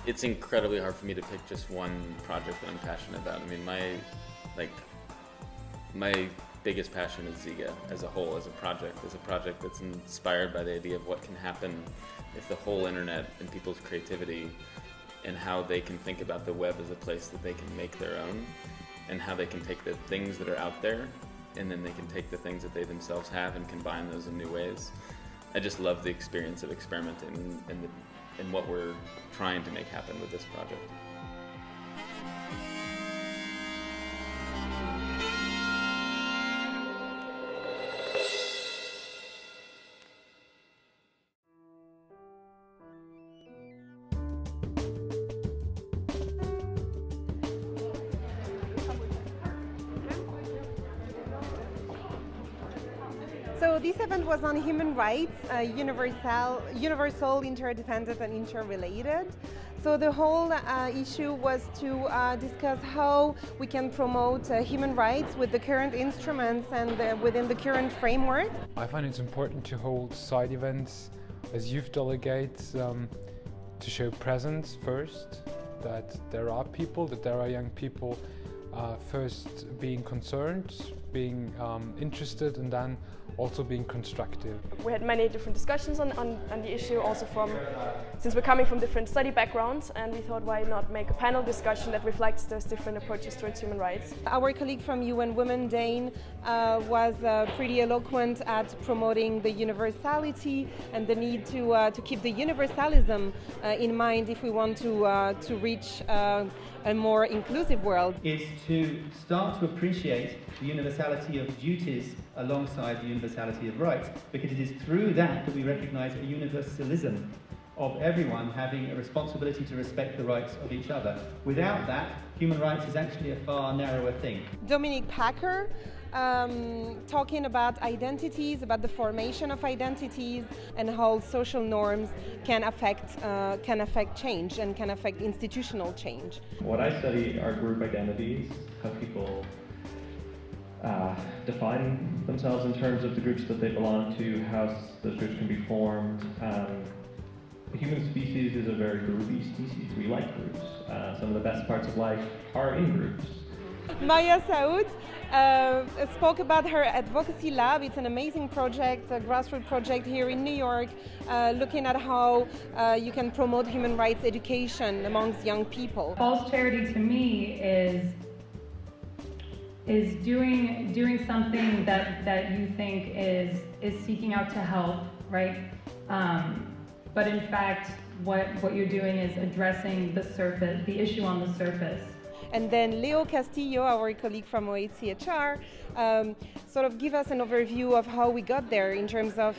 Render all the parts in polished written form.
It's incredibly hard for me to pick just one project that I'm passionate about. I mean, my biggest passion is Zeega as a whole, as a project that's inspired by the idea of what can happen if the whole internet and people's creativity and how they can think about the web as a place that they can make their own, and how they can take the things that are out there and then they can take the things that they themselves have and combine those in new ways. I just love the experience of experimenting and what we're trying to make happen with this project. So this event was on human rights, universal, interdependent and interrelated. So the whole issue was to discuss how we can promote human rights with the current instruments and within the current framework. I find it's important to hold side events as youth delegates to show presence first, that there are people, that there are young people first being concerned, being interested, and then also being constructive. We had many different discussions on the issue, also since we're coming from different study backgrounds, and we thought, why not make a panel discussion that reflects those different approaches towards human rights. Our colleague from UN Women, Dane, was pretty eloquent at promoting the universality and the need to keep the universalism in mind if we want to reach a more inclusive world. Is to start to appreciate the universality of duties alongside the universality of rights, because it is through that we recognize a universalism of everyone having a responsibility to respect the rights of each other. Without that, human rights is actually a far narrower thing. Dominic Packer, talking about identities, about the formation of identities and how social norms can affect change and can affect institutional change. What I study are group identities, how people define themselves in terms of the groups that they belong to, how those groups can be formed. The human species is a very groupy species. We like groups. Some of the best parts of life are in groups. Maya Saoud spoke about her advocacy lab. It's an amazing project, a grassroots project here in New York, looking at how you can promote human rights education amongst young people. False charity to me is doing something that you think is seeking out to help, right? But in fact, what you're doing is addressing the issue on the surface. And then Leo Castillo, our colleague from OHCHR, sort of give us an overview of how we got there in terms of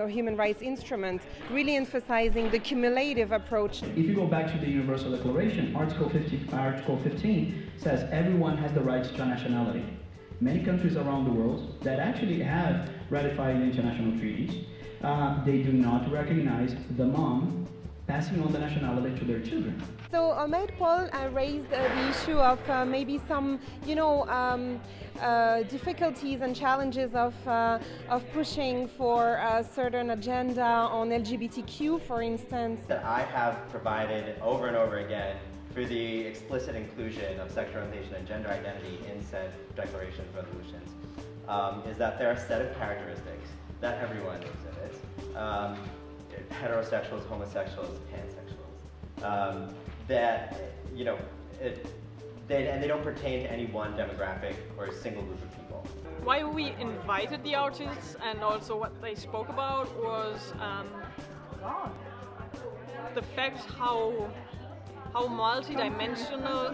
human rights instruments, really emphasizing the cumulative approach. If you go back to the Universal Declaration, Article 15 says everyone has the right to nationality. Many countries around the world that actually have ratified international treaties, they do not recognize the mom passing on the nationality to their children. So Ahmed Paul raised the issue of maybe some, difficulties and challenges of pushing for a certain agenda on LGBTQ, for instance. That I have provided over and over again through the explicit inclusion of sexual orientation and gender identity in said declarations, resolutions, is that there are a set of characteristics that everyone exhibits. Heterosexuals, homosexuals, pansexuals, that they don't pertain to any one demographic or a single group of people. Why we invited the artists and also what they spoke about was the fact how multi-dimensional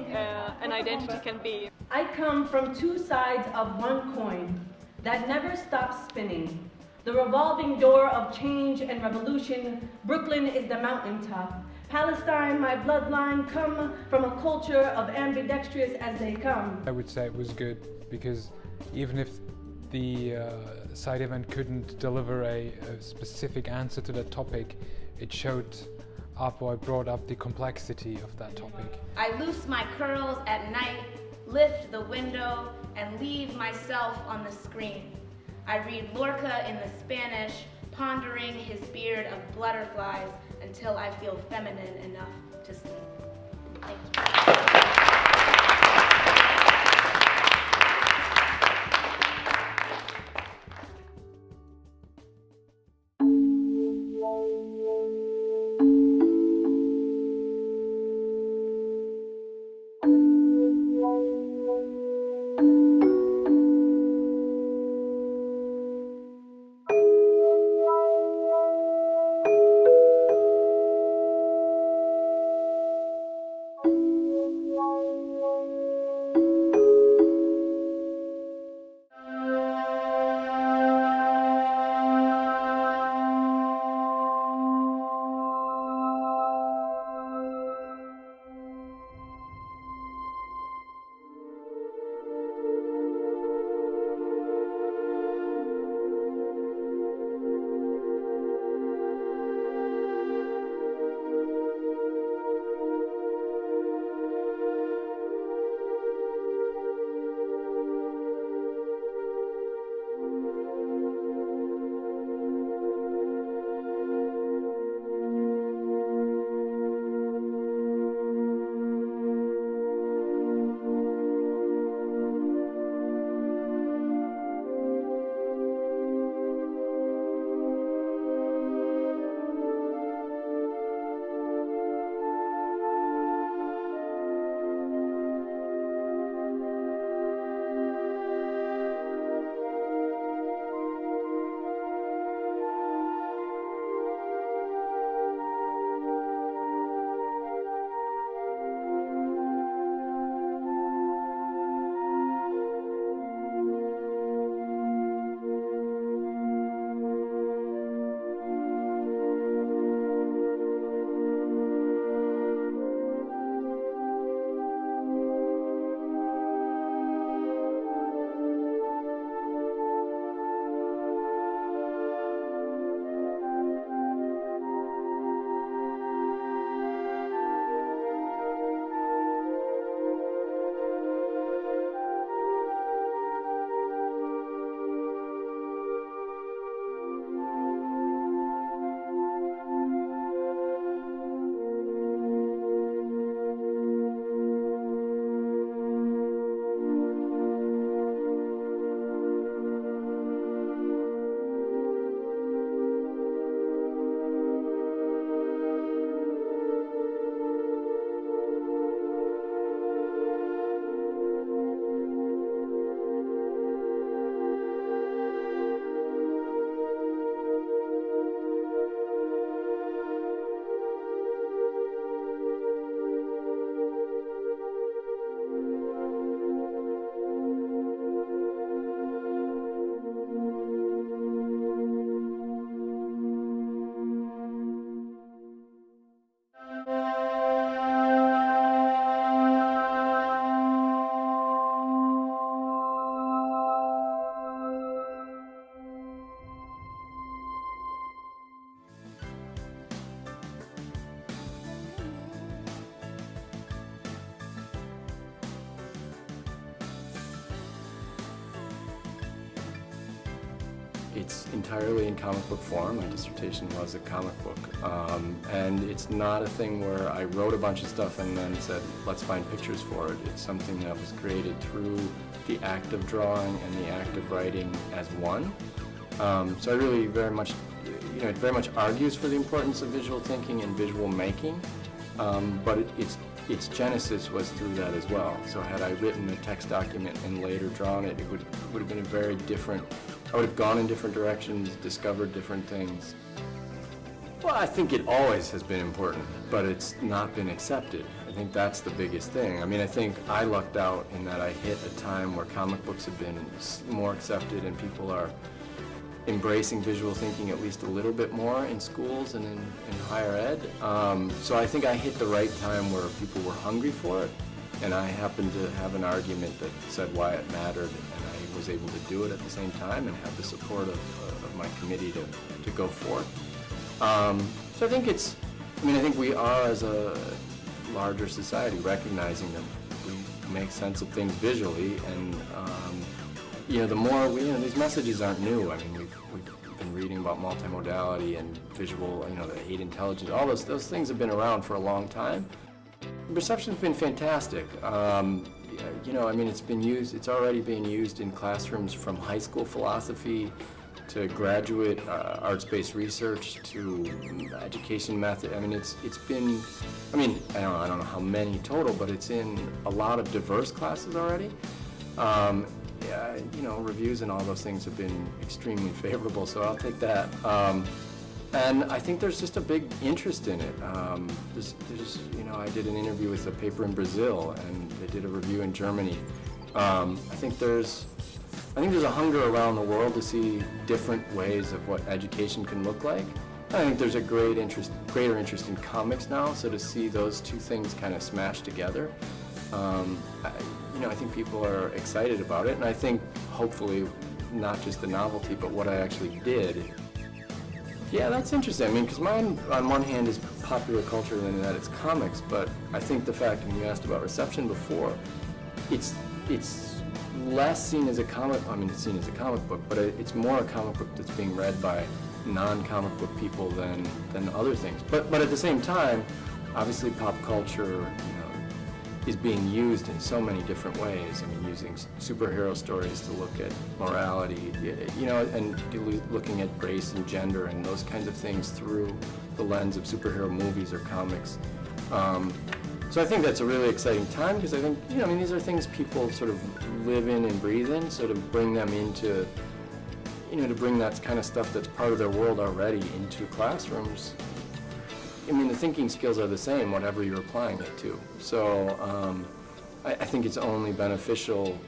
an identity can be. I come from two sides of one coin that never stops spinning. The revolving door of change and revolution. Brooklyn is the mountaintop. Palestine, my bloodline, come from a culture of ambidextrous as they come. I would say it was good because even if the side event couldn't deliver a specific answer to that topic, it showed up or brought up the complexity of that topic. I loose my curls at night, lift the window, and leave myself on the screen. I read Lorca in the Spanish, pondering his beard of butterflies until I feel feminine enough to sleep. Thank you. It's entirely in comic book form. My dissertation was a comic book. And it's not a thing where I wrote a bunch of stuff and then said, let's find pictures for it. It's something that was created through the act of drawing and the act of writing as one. So I really very much, it very much argues for the importance of visual thinking and visual making, but its genesis was through that as well. So had I written a text document and later drawn it, it would have been a very different, I would have gone in different directions, discovered different things. Well, I think it always has been important, but it's not been accepted. I think that's the biggest thing. I mean, I think I lucked out in that I hit a time where comic books have been more accepted and people are embracing visual thinking at least a little bit more in schools and in higher ed. So I think I hit the right time where people were hungry for it, and I happened to have an argument that said why it mattered, and I was able to do it at the same time and have the support of my committee to go forth. So I think I think we are, as a larger society, recognizing that we make sense of things visually, and the more these messages aren't new. I mean, we've been reading about multimodality and visual, the aid intelligence, all those things have been around for a long time. Reception's been fantastic. It's already being used in classrooms from high school philosophy to graduate arts-based research to education method. I don't know how many total, but it's in a lot of diverse classes already. Reviews and all those things have been extremely favorable, so I'll take that. And I think there's just a big interest in it. I did an interview with a paper in Brazil, and they did a review in Germany. I think there's a hunger around the world to see different ways of what education can look like. I think there's a greater interest in comics now, so to see those two things kind of smashed together, I think people are excited about it, and I think hopefully not just the novelty, but what I actually did. Yeah, that's interesting. Because mine, on one hand, is popular culture and that it's comics, but I think the fact, and you asked about reception before, it's less seen as a comic. It's seen as a comic book, but it's more a comic book that's being read by non-comic book people than other things. But at the same time, obviously, pop culture, is being used in so many different ways. Using superhero stories to look at morality, and looking at race and gender and those kinds of things through the lens of superhero movies or comics. So I think that's a really exciting time, because I think, these are things people sort of live in and breathe in, so to bring them into, to bring that kind of stuff that's part of their world already into classrooms. The thinking skills are the same, whatever you're applying it to. So I think it's only beneficial.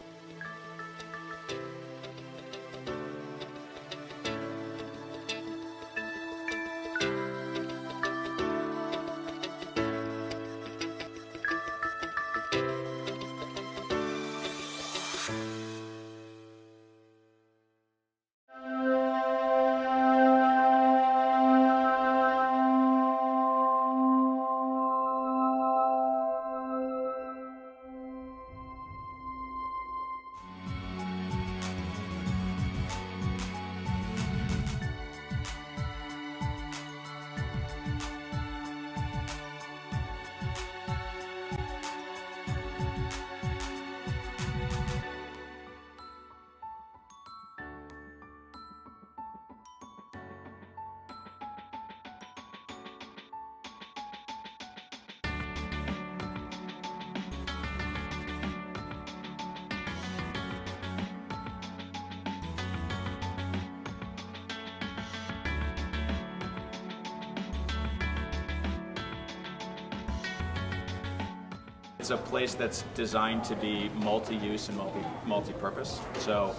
It's a place that's designed to be multi-use and multi-purpose. So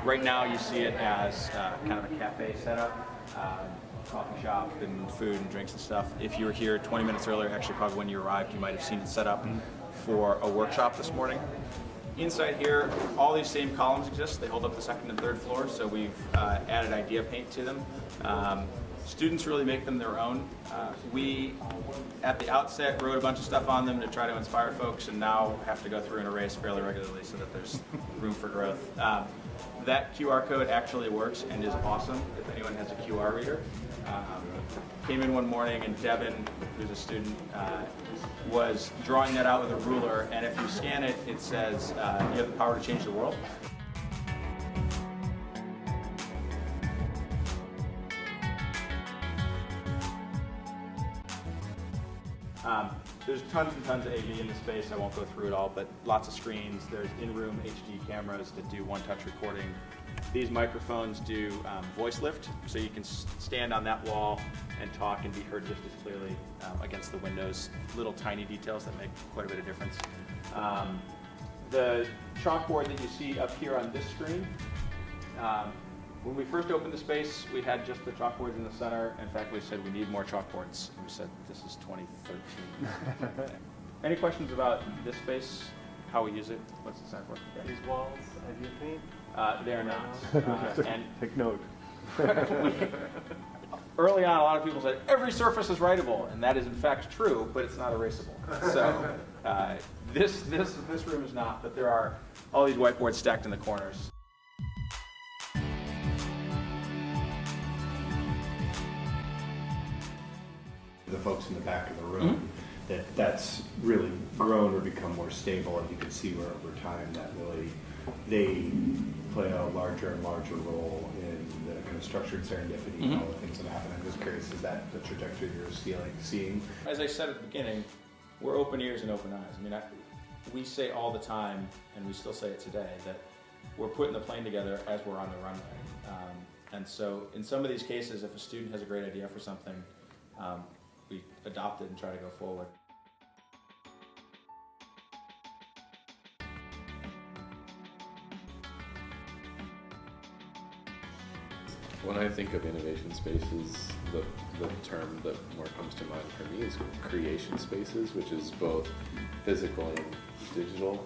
right now you see it as kind of a cafe setup, coffee shop and food and drinks and stuff. If you were here 20 minutes earlier, actually probably when you arrived, you might have seen it set up for a workshop this morning. Inside here, all these same columns exist. They hold up the second and third floor, so we've added idea paint to them. Students really make them their own. We, at the outset, wrote a bunch of stuff on them to try to inspire folks, and now have to go through and erase fairly regularly so that there's room for growth. That QR code actually works and is awesome if anyone has a QR reader. Came in one morning, and Devin, who's a student, was drawing that out with a ruler, and if you scan it, it says, you have the power to change the world. There's tons and tons of AV in the space. I won't go through it all, but lots of screens. There's in-room HD cameras that do one-touch recording. These microphones do voice lift, so you can stand on that wall and talk and be heard just as clearly against the windows. Little tiny details that make quite a bit of difference. The chalkboard that you see up here on this screen, when we first opened the space, we had just the chalkboards in the center. In fact, we said we need more chalkboards. We said this is 2013. Any questions about this space, how we use it? What's the center for? Yeah. These walls, have you paint? They are not. And take note. Early on, a lot of people said every surface is writable, and that is in fact true, but it's not erasable. So this room is not, but there are all these whiteboards stacked in the corners. folks in the back of the room, that's really grown or become more stable, and you can see where over time that really, they play a larger and larger role in the kind of structured serendipity and all the things that happen. I'm just curious, is that the trajectory you're seeing? As I said at the beginning, we're open ears and open eyes. I mean, we say all the time, and we still say it today, that we're putting the plane together as we're on the runway. And so in some of these cases, if a student has a great idea for something, we adopt it and try to go forward. When I think of innovation spaces, the term that more comes to mind for me is creation spaces, which is both physical and digital.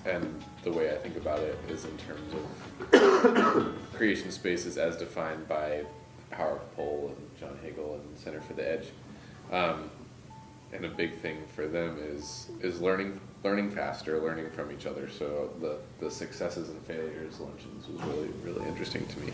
And the way I think about it is in terms of creation spaces as defined by Power of Pole and John Hagel and Center for the Edge. And a big thing for them is learning faster, learning from each other. So the successes and failures luncheons was really, really interesting to me.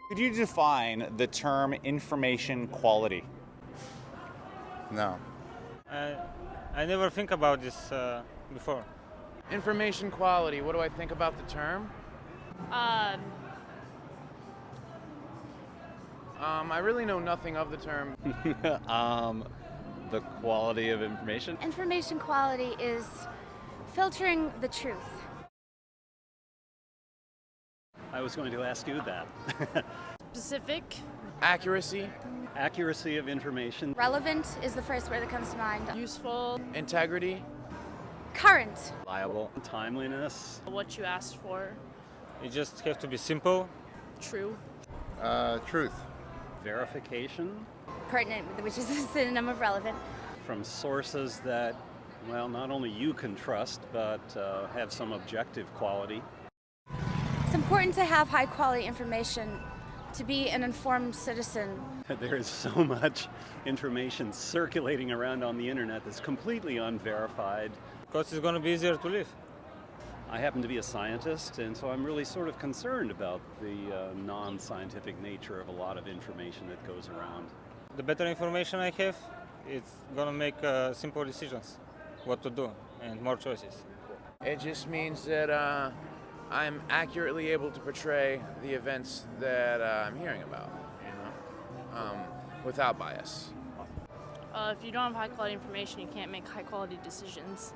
Could you define the term information quality? No. I never think about this before. Information quality, what do I think about the term? I really know nothing of the term. The quality of information. Information quality is filtering the truth. I was going to ask you that. Specific. Accuracy. Accuracy of information. Relevant is the first word that comes to mind. Useful. Integrity. Current. Reliable. Timeliness. What you asked for. You just have to be simple. True. Truth. Verification. Pertinent, which is a synonym of relevant. From sources that, well, not only you can trust, but have some objective quality. It's important to have high quality information to be an informed citizen. There is so much information circulating around on the internet that's completely unverified. Because it's going to be easier to live. I happen to be a scientist, and so I'm really sort of concerned about the non-scientific nature of a lot of information that goes around. The better information I have, it's going to make simple decisions, what to do, and more choices. It just means that I'm accurately able to portray the events that I'm hearing about, without bias. If you don't have high quality information, you can't make high quality decisions.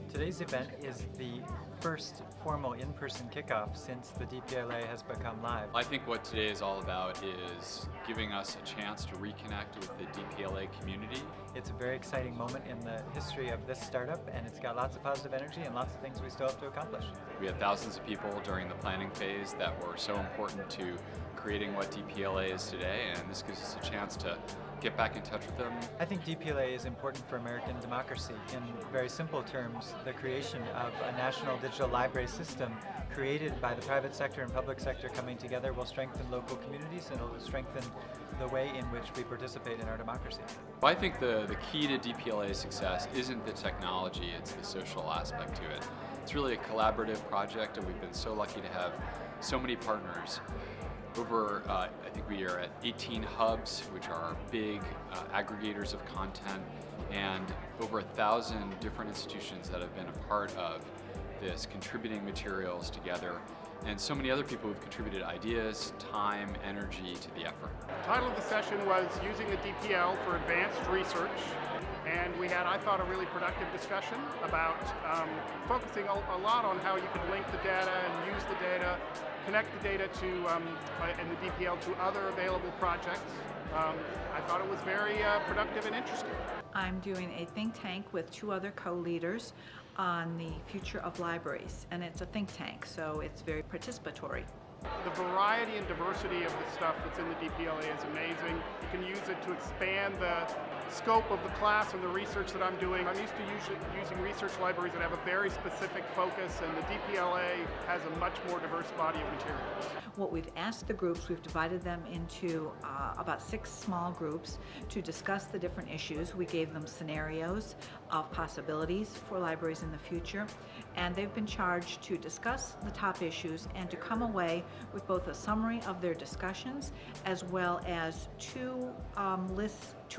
Today's event is the first formal in-person kickoff since the DPLA has become live. I think what today is all about is giving us a chance to reconnect with the DPLA community. It's a very exciting moment in the history of this startup, and it's got lots of positive energy and lots of things we still have to accomplish. We had thousands of people during the planning phase that were so important to creating what DPLA is today, and this gives us a chance to get back in touch with them. I think DPLA is important for American democracy. In very simple terms, the creation of a national digital library system created by the private sector and public sector coming together will strengthen local communities and it will strengthen the way in which we participate in our democracy. Well, I think the key to DPLA's success isn't the technology, it's the social aspect to it. It's really a collaborative project, and we've been so lucky to have so many partners. Over, I think we are at 18 hubs, which are big aggregators of content, and over 1,000 different institutions that have been a part of this, contributing materials together, and so many other people who've contributed ideas, time, energy to the effort. The title of the session was Using the DPL for Advanced Research, and we had, I thought, a really productive discussion about focusing a lot on how you could link the data and use the data, connect the data to, in the DPL to other available projects. I thought it was very productive and interesting. I'm doing a think tank with two other co-leaders on the future of libraries, and it's a think tank, so it's very participatory. The variety and diversity of the stuff that's in the DPLA is amazing. You can use it to expand the scope of the class and the research that I'm doing. I'm used to using research libraries that have a very specific focus, and the DPLA has a much more diverse body of materials. What we've asked the groups, we've divided them into about 6 small groups to discuss the different issues. We gave them scenarios of possibilities for libraries in the future, and they've been charged to discuss the top issues and to come away with both a summary of their discussions as well as 2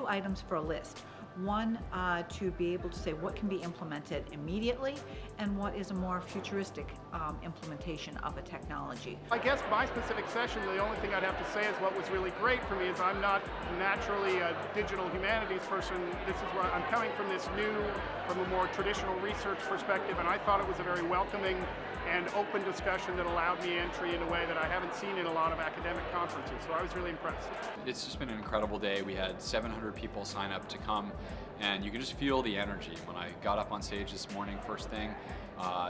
items for a list. One, to be able to say what can be implemented immediately and what is a more futuristic implementation of a technology. I guess my specific session, the only thing I'd have to say is what was really great for me is I'm not naturally a digital humanities person. This is where I'm coming from from a more traditional research perspective, and I thought it was a very welcoming and open discussion that allowed me entry in a way that I haven't seen in a lot of academic conferences, so I was really impressed. It's just been an incredible day. We had 700 people sign up to come, and you can just feel the energy. When I got up on stage this morning, first thing,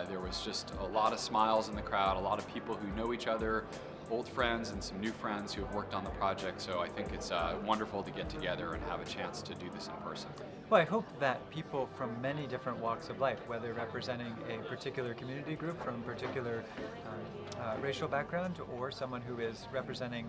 there was just a lot of smiles in the crowd, a lot of people who know each other, old friends and some new friends who have worked on the project, so I think it's wonderful to get together and have a chance to do this in person. Well, I hope that people from many different walks of life, whether representing a particular community group from a particular racial background, or someone who is representing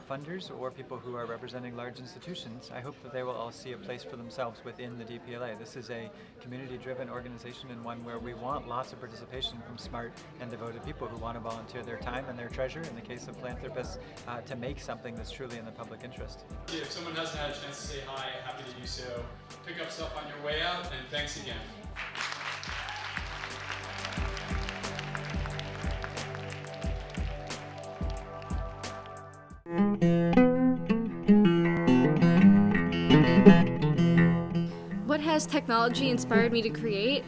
funders, or people who are representing large institutions, I hope that they will all see a place for themselves within the DPLA. This is a community-driven organization, and one where we want lots of participation from smart and devoted people who want to volunteer their time and their treasure, in the case of philanthropists, to make something that's truly in the public interest. If someone hasn't had a chance to say hi, happy to do so. Pick up stuff on your way out, and thanks again. What has technology inspired me to create?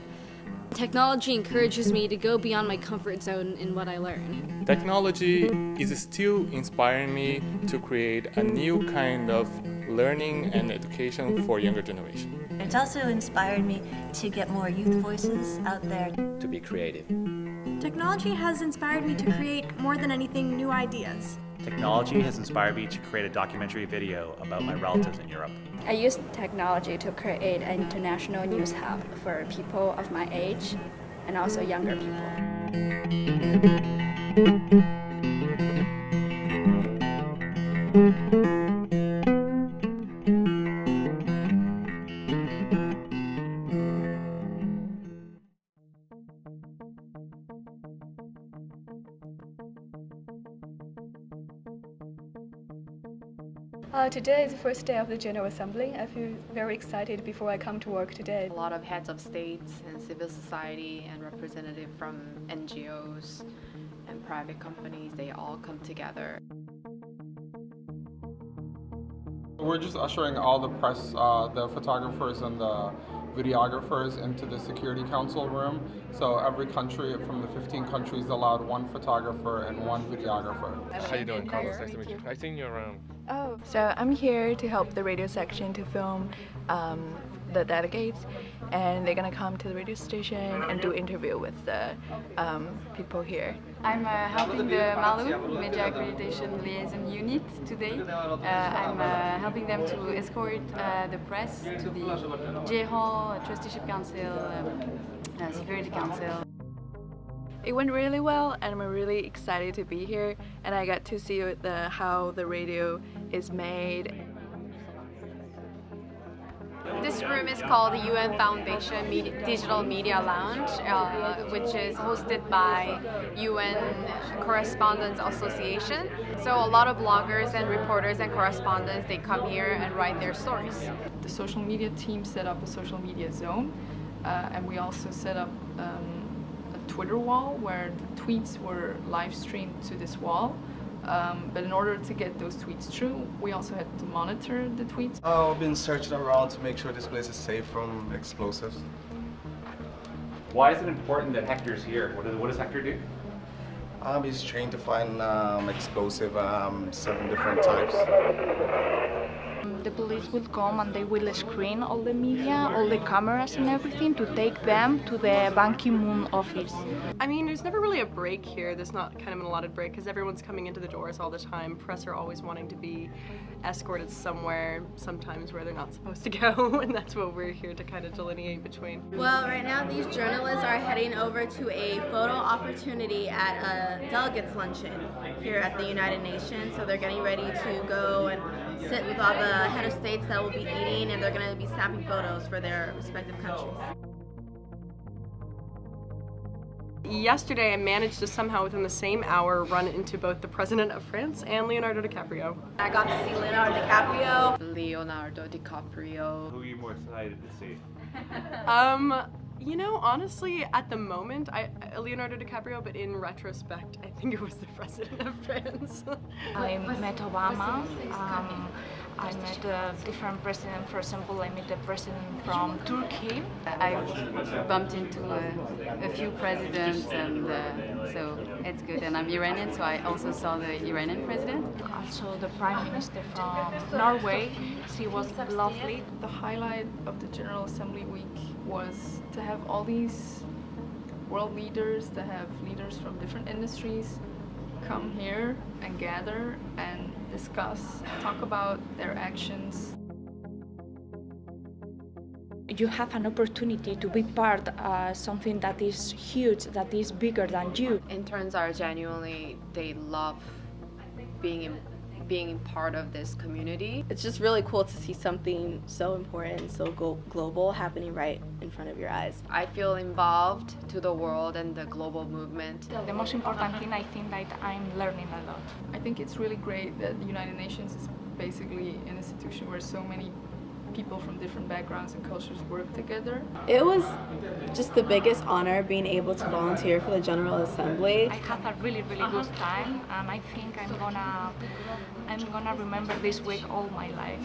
Technology encourages me to go beyond my comfort zone in what I learn. Technology is still inspiring me to create a new kind of learning and education for younger generation. It's also inspired me to get more youth voices out there. To be creative. Technology has inspired me to create, more than anything, new ideas. Technology has inspired me to create a documentary video about my relatives in Europe. I use technology to create an international news hub for people of my age and also younger people. Today is the first day of the General Assembly. I feel very excited before I come to work today. A lot of heads of states and civil society and representatives from NGOs and private companies, they all come together. We're just ushering all the press, the photographers and the videographers into the Security Council room. So every country from the 15 countries allowed 1 photographer and 1 videographer. How you doing, Carlos? Nice to meet you. I've seen you around. Oh, so I'm here to help the radio section to film the delegates, and they're gonna come to the radio station and do interview with the people here. I'm helping the MALU, Media Accreditation Liaison Unit today. I'm helping them to escort the press to the JHAL, Trusteeship Council, Security Council. It went really well, and I'm really excited to be here, and I got to see how the radio is made. This room is called the UN Foundation Digital Media Lounge, which is hosted by UN Correspondents Association. So a lot of bloggers and reporters and correspondents, they come here and write their stories. The social media team set up a social media zone, and we also set up a Twitter wall where the tweets were live streamed to this wall. But in order to get those tweets true, we also had to monitor the tweets. I've been searching around to make sure this place is safe from explosives. Why is it important that Hector's here? What does Hector do? He's trained to find explosive, 7 different types. The police will come and they will screen all the media, all the cameras and everything to take them to the Ban Ki-moon office. I mean, there's never really a break here. There's not kind of an allotted break because everyone's coming into the doors all the time. Press are always wanting to be escorted somewhere, sometimes where they're not supposed to go, and that's what we're here to kind of delineate between. Well, right now these journalists are heading over to a photo opportunity at a delegates luncheon here at the United Nations. So they're getting ready to go and sit with all the head of states that will be eating, and they're going to be snapping photos for their respective countries. Yesterday I managed to somehow within the same hour run into both the President of France and Leonardo DiCaprio. I got to see Leonardo DiCaprio. Leonardo DiCaprio. Who are you more excited to see? You know, honestly, at the moment, Leonardo DiCaprio, but in retrospect, I think it was the President of France. I met Obama. I met different presidents. For example, I met the president from Turkey. I've bumped into a few presidents, and so it's good. And I'm Iranian, so I also saw the Iranian president. Also the prime minister from Norway. She was lovely. The highlight of the General Assembly week was to have all these world leaders, to have leaders from different industries come here and gather and discuss, talk about their actions. You have an opportunity to be part of something that is huge, that is bigger than you. Interns are genuinely, they love being part of this community. It's just really cool to see something so important, so global happening right in front of your eyes. I feel involved to the world and the global movement. The most important thing, I think that I'm learning a lot. I think it's really great that the United Nations is basically an institution where so many people from different backgrounds and cultures work together. It was just the biggest honor being able to volunteer for the General Assembly. I had a really good time, and I think I'm gonna remember this week all my life.